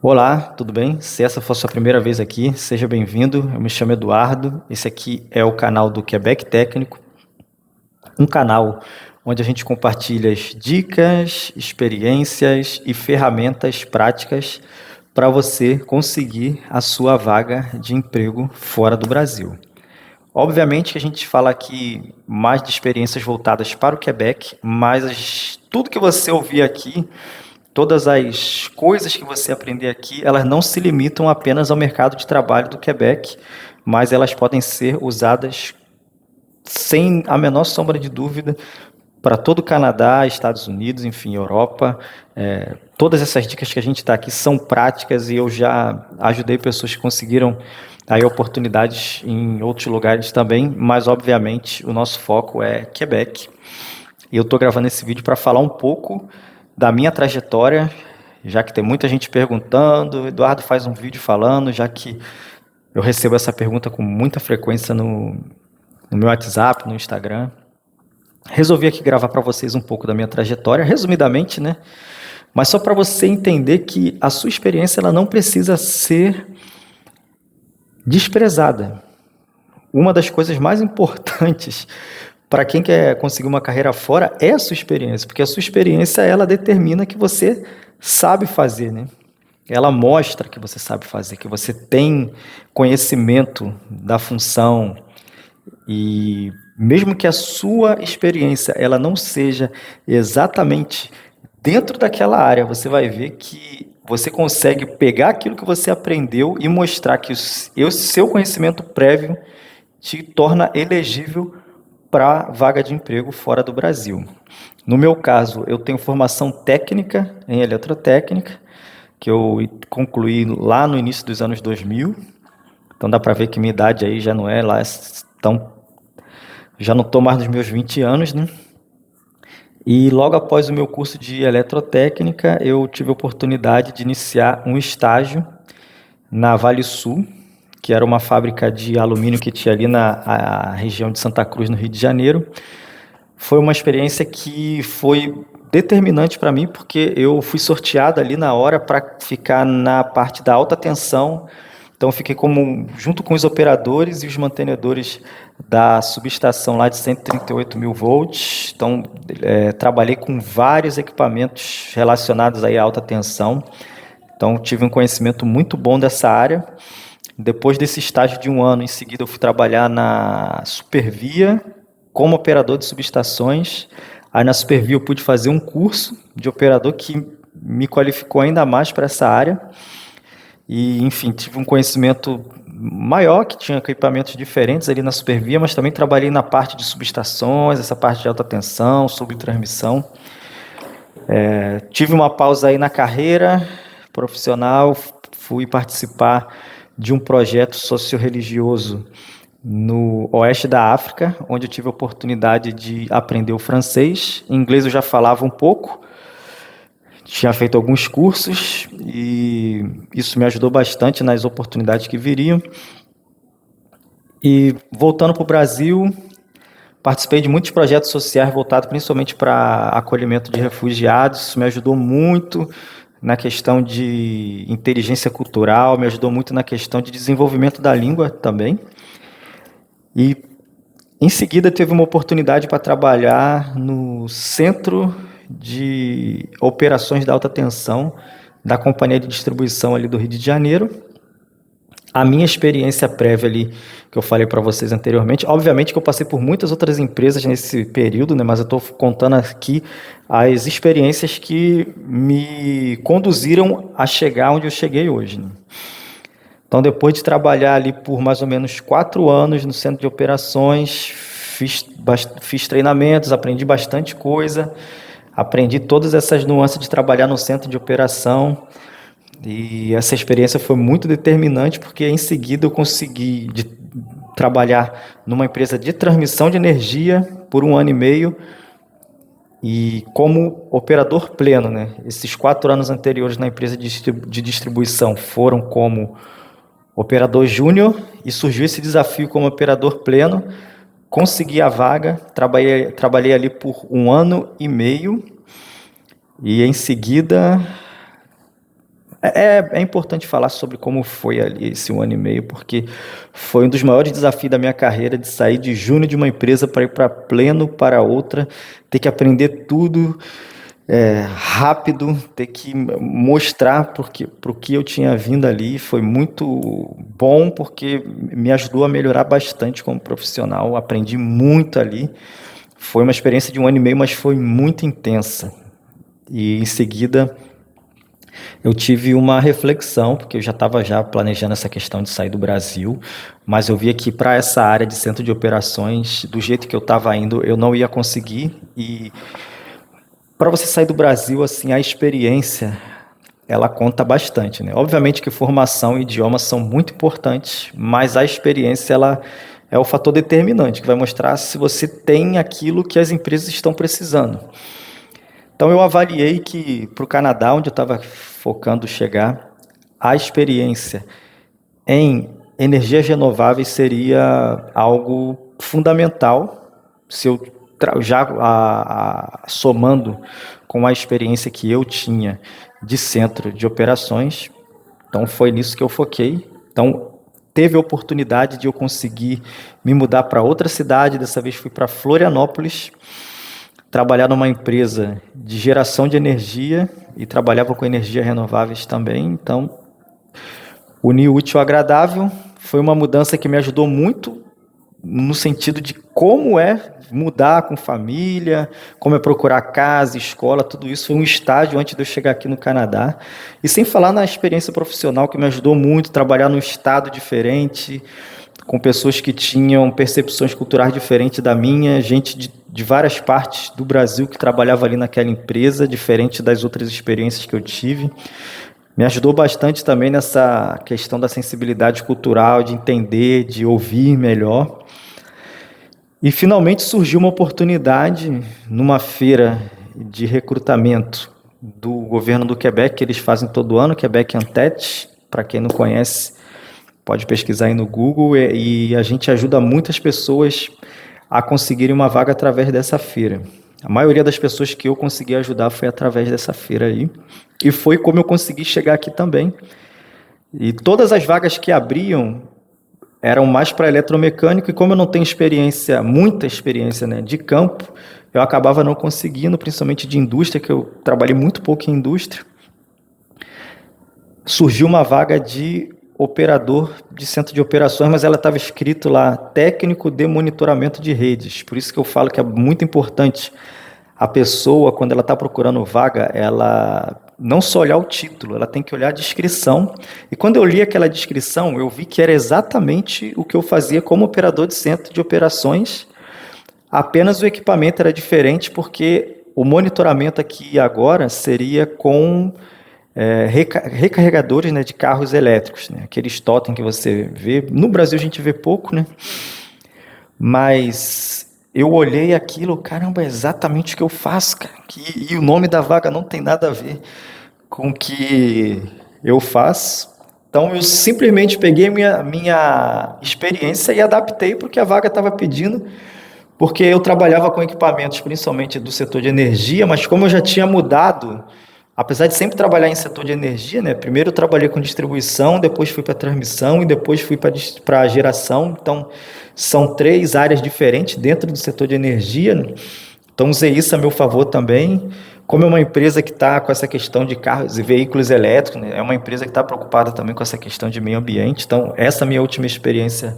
Olá, tudo bem? Se essa for a sua primeira vez aqui, seja bem-vindo. Eu me chamo Eduardo. Esse aqui é o canal do Quebec Técnico, um canal onde a gente compartilha as dicas, experiências e ferramentas práticas para você conseguir a sua vaga de emprego fora do Brasil. Obviamente que a gente fala aqui mais de experiências voltadas para o Quebec, mas tudo que você ouvir aqui, todas as coisas que você aprender aqui, elas não se limitam apenas ao mercado de trabalho do Quebec, mas elas podem ser usadas sem a menor sombra de dúvida para todo o Canadá, Estados Unidos, enfim, Europa. Todas essas dicas que a gente está aqui são práticas e eu já ajudei pessoas que conseguiram aí oportunidades em outros lugares também, mas obviamente o nosso foco é Quebec. E eu estou gravando esse vídeo para falar um pouco da minha trajetória, já que tem muita gente perguntando. Eduardo faz um vídeo falando, já que eu recebo essa pergunta com muita frequência no meu WhatsApp, no Instagram. Resolvi aqui gravar para vocês um pouco da minha trajetória, resumidamente, né? Mas só para você entender que a sua experiência ela não precisa ser desprezada. Uma das coisas mais importantes para quem quer conseguir uma carreira fora é a sua experiência, porque a sua experiência ela determina que você sabe fazer, né? Ela mostra que você sabe fazer, que você tem conhecimento da função e mesmo que a sua experiência ela não seja exatamente dentro daquela área, você vai ver que você consegue pegar aquilo que você aprendeu e mostrar que o seu conhecimento prévio te torna elegível para vaga de emprego fora do Brasil. No meu caso, eu tenho formação técnica em eletrotécnica, que eu concluí lá no início dos anos 2000. Então dá para ver que minha idade aí já não é lá tão, já não estou mais nos meus 20 anos, né? E logo após o meu curso de eletrotécnica, eu tive a oportunidade de iniciar um estágio na Vale Sul, que era uma fábrica de alumínio que tinha ali na região de Santa Cruz, no Rio de Janeiro. Foi uma experiência que foi determinante para mim, porque eu fui sorteado ali na hora para ficar na parte da alta tensão. Então, eu fiquei junto com os operadores e os mantenedores da subestação lá de 138 mil volts. Então, trabalhei com vários equipamentos relacionados aí à alta tensão. Então, tive um conhecimento muito bom dessa área. Depois desse estágio de um ano, em seguida, eu fui trabalhar na Supervia como operador de subestações. Aí na Supervia eu pude fazer um curso de operador que me qualificou ainda mais para essa área. E, enfim, tive um conhecimento maior, que tinha equipamentos diferentes ali na Supervia, mas também trabalhei na parte de subestações, essa parte de alta tensão, subtransmissão. Tive uma pausa aí na carreira profissional, fui participar de um projeto socio-religioso no oeste da África, onde eu tive a oportunidade de aprender o francês. Inglês eu já falava um pouco, tinha feito alguns cursos e isso me ajudou bastante nas oportunidades que viriam. E voltando para o Brasil, participei de muitos projetos sociais voltados principalmente para acolhimento de refugiados. Isso me ajudou muito na questão de inteligência cultural, me ajudou muito na questão de desenvolvimento da língua também. E em seguida teve uma oportunidade para trabalhar no Centro de Operações da Alta Tensão da Companhia de Distribuição ali do Rio de Janeiro. A minha experiência prévia ali, que eu falei para vocês anteriormente, obviamente que eu passei por muitas outras empresas nesse período, né, mas eu estou contando aqui as experiências que me conduziram a chegar onde eu cheguei hoje, né? Então, depois de trabalhar ali por mais ou menos 4 anos no centro de operações, fiz treinamentos, aprendi bastante coisa, aprendi todas essas nuances de trabalhar no centro de operação. E essa experiência foi muito determinante, porque em seguida eu consegui trabalhar numa empresa de transmissão de energia por 1 ano e meio e como operador pleno, né? Esses 4 anos anteriores na empresa de distribuição foram como operador júnior e surgiu esse desafio como operador pleno. Consegui a vaga, trabalhei ali por 1 ano e meio e em seguida É importante falar sobre como foi ali esse 1 ano e meio, porque foi um dos maiores desafios da minha carreira de sair de júnior de uma empresa para ir para pleno para outra, ter que aprender tudo rápido, ter que mostrar para o que eu tinha vindo ali. Foi muito bom porque me ajudou a melhorar bastante como profissional, aprendi muito ali. Foi uma experiência de 1 ano e meio, mas foi muito intensa. E em seguida eu tive uma reflexão, porque eu já estava já planejando essa questão de sair do Brasil, mas eu via que para essa área de centro de operações, do jeito que eu estava indo, eu não ia conseguir. E para você sair do Brasil, assim, a experiência, ela conta bastante, né? Obviamente que formação e idiomas são muito importantes, mas a experiência, ela é o fator determinante, que vai mostrar se você tem aquilo que as empresas estão precisando. Então eu avaliei que para o Canadá, onde eu estava focando chegar, a experiência em energias renováveis seria algo fundamental, se eu já somando com a experiência que eu tinha de centro de operações. Então foi nisso que eu foquei. Então teve a oportunidade de eu conseguir me mudar para outra cidade, dessa vez fui para Florianópolis, trabalhar numa empresa de geração de energia e trabalhava com energias renováveis também. Então, unir o útil ao agradável foi uma mudança que me ajudou muito no sentido de como é mudar com família, como é procurar casa, escola, tudo isso foi um estágio antes de eu chegar aqui no Canadá. E sem falar na experiência profissional que me ajudou muito, trabalhar num estado diferente, com pessoas que tinham percepções culturais diferentes da minha, gente de várias partes do Brasil que trabalhava ali naquela empresa, diferente das outras experiências que eu tive. Me ajudou bastante também nessa questão da sensibilidade cultural, de entender, de ouvir melhor. E finalmente surgiu uma oportunidade numa feira de recrutamento do governo do Quebec, que eles fazem todo ano, Quebec Entente. Para quem não conhece, pode pesquisar aí no Google, e a gente ajuda muitas pessoas a conseguirem uma vaga através dessa feira. A maioria das pessoas que eu consegui ajudar foi através dessa feira aí, e foi como eu consegui chegar aqui também. E todas as vagas que abriam eram mais para eletromecânico, e como eu não tenho experiência, muita experiência, né, de campo, eu acabava não conseguindo, principalmente de indústria, que eu trabalhei muito pouco em indústria. Surgiu uma vaga de operador de centro de operações, mas ela estava escrito lá, técnico de monitoramento de redes. Por isso que eu falo que é muito importante a pessoa, quando ela está procurando vaga, ela não só olhar o título, ela tem que olhar a descrição. E quando eu li aquela descrição, eu vi que era exatamente o que eu fazia como operador de centro de operações, apenas o equipamento era diferente, porque o monitoramento aqui agora seria com recarregadores, né, de carros elétricos, né, aqueles totem que você vê. No Brasil a gente vê pouco, né? Mas eu olhei aquilo, caramba, é exatamente o que eu faço, cara. E o nome da vaga não tem nada a ver com o que eu faço. Então eu simplesmente peguei minha experiência e adaptei para o que a vaga estava pedindo, porque eu trabalhava com equipamentos principalmente do setor de energia, mas como eu já tinha mudado, apesar de sempre trabalhar em setor de energia, né? Primeiro eu trabalhei com distribuição, depois fui para transmissão e depois fui para geração. Então, são 3 áreas diferentes dentro do setor de energia, né? Então, usei isso a meu favor também. Como é uma empresa que está com essa questão de carros e veículos elétricos, né? É uma empresa que está preocupada também com essa questão de meio ambiente. Então, essa minha última experiência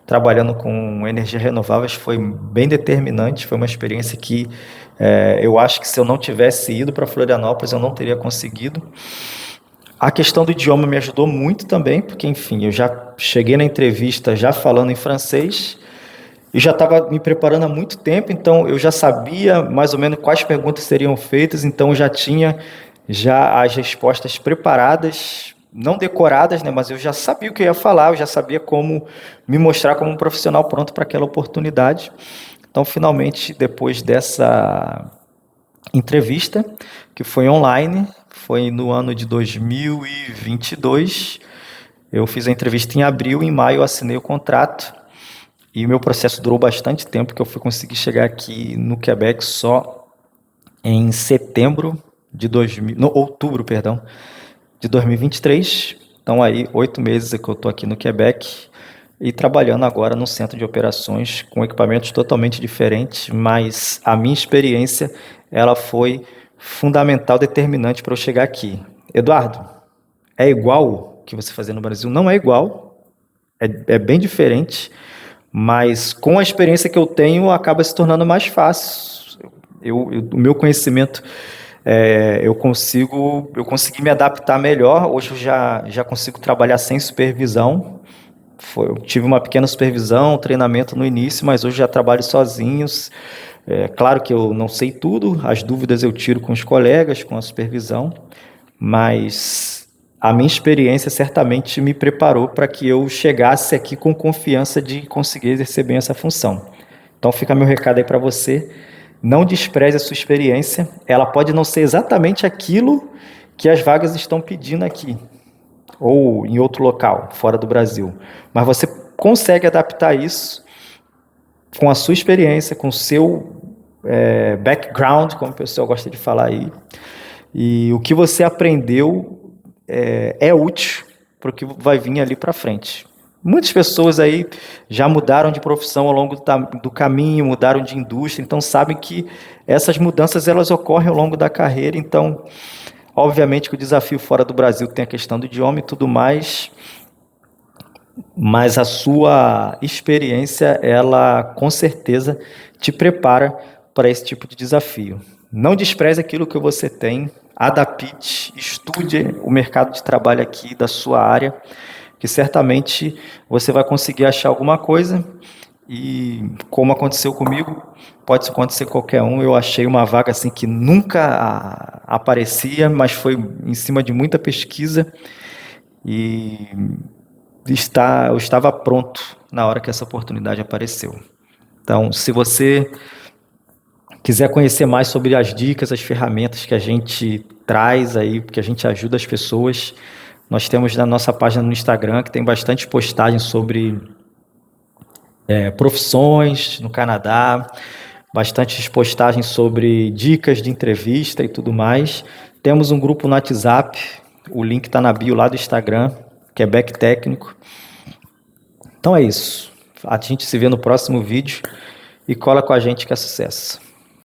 trabalhando com energias renováveis foi bem determinante. Foi uma experiência que eu acho que se eu não tivesse ido para Florianópolis, eu não teria conseguido. A questão do idioma me ajudou muito também, porque, enfim, eu já cheguei na entrevista já falando em francês e já estava me preparando há muito tempo, então eu já sabia mais ou menos quais perguntas seriam feitas, então eu já tinha já as respostas preparadas, não decoradas, né, mas eu já sabia o que eu ia falar, eu já sabia como me mostrar como um profissional pronto para aquela oportunidade. Então, finalmente, depois dessa entrevista, que foi online, foi no ano de 2022, eu fiz a entrevista em abril, em maio eu assinei o contrato, e o meu processo durou bastante tempo, porque eu fui conseguir chegar aqui no Quebec só em setembro de 2000, no outubro, perdão, de 2023. Então aí 8 meses que eu estou aqui no Quebec e trabalhando agora no centro de operações com equipamentos totalmente diferentes, mas a minha experiência ela foi fundamental, determinante para eu chegar aqui. Eduardo, é igual o que você fazia no Brasil? Não é igual, é bem diferente, mas com a experiência que eu tenho acaba se tornando mais fácil. O meu conhecimento eu consegui me adaptar melhor. Hoje eu já consigo trabalhar sem supervisão. Eu tive uma pequena supervisão, treinamento no início, mas hoje já trabalho sozinhos. Claro que eu não sei tudo, as dúvidas eu tiro com os colegas, com a supervisão, mas a minha experiência certamente me preparou para que eu chegasse aqui com confiança de conseguir exercer bem essa função. Então fica meu recado aí para você. Não despreze a sua experiência. Ela pode não ser exatamente aquilo que as vagas estão pedindo aqui, ou em outro local, fora do Brasil. Mas você consegue adaptar isso com a sua experiência, com o seu background, como o pessoal gosta de falar aí. E o que você aprendeu é útil para o que vai vir ali para frente. Muitas pessoas aí já mudaram de profissão ao longo do caminho, mudaram de indústria, então sabem que essas mudanças elas ocorrem ao longo da carreira. Então, obviamente que o desafio fora do Brasil tem a questão do idioma e tudo mais, mas a sua experiência, ela com certeza te prepara para esse tipo de desafio. Não despreze aquilo que você tem, adapte, estude o mercado de trabalho aqui da sua área, que certamente você vai conseguir achar alguma coisa e, como aconteceu comigo, pode acontecer com qualquer um. Eu achei uma vaga assim que nunca aparecia, mas foi em cima de muita pesquisa e eu estava pronto na hora que essa oportunidade apareceu. Então, se você quiser conhecer mais sobre as dicas, as ferramentas que a gente traz aí, que a gente ajuda as pessoas, nós temos na nossa página no Instagram, que tem bastante postagens sobre profissões no Canadá, bastante postagens sobre dicas de entrevista e tudo mais. Temos um grupo no WhatsApp, o link está na bio lá do Instagram, Quebec Técnico. Então é isso. A gente se vê no próximo vídeo e cola com a gente que é sucesso.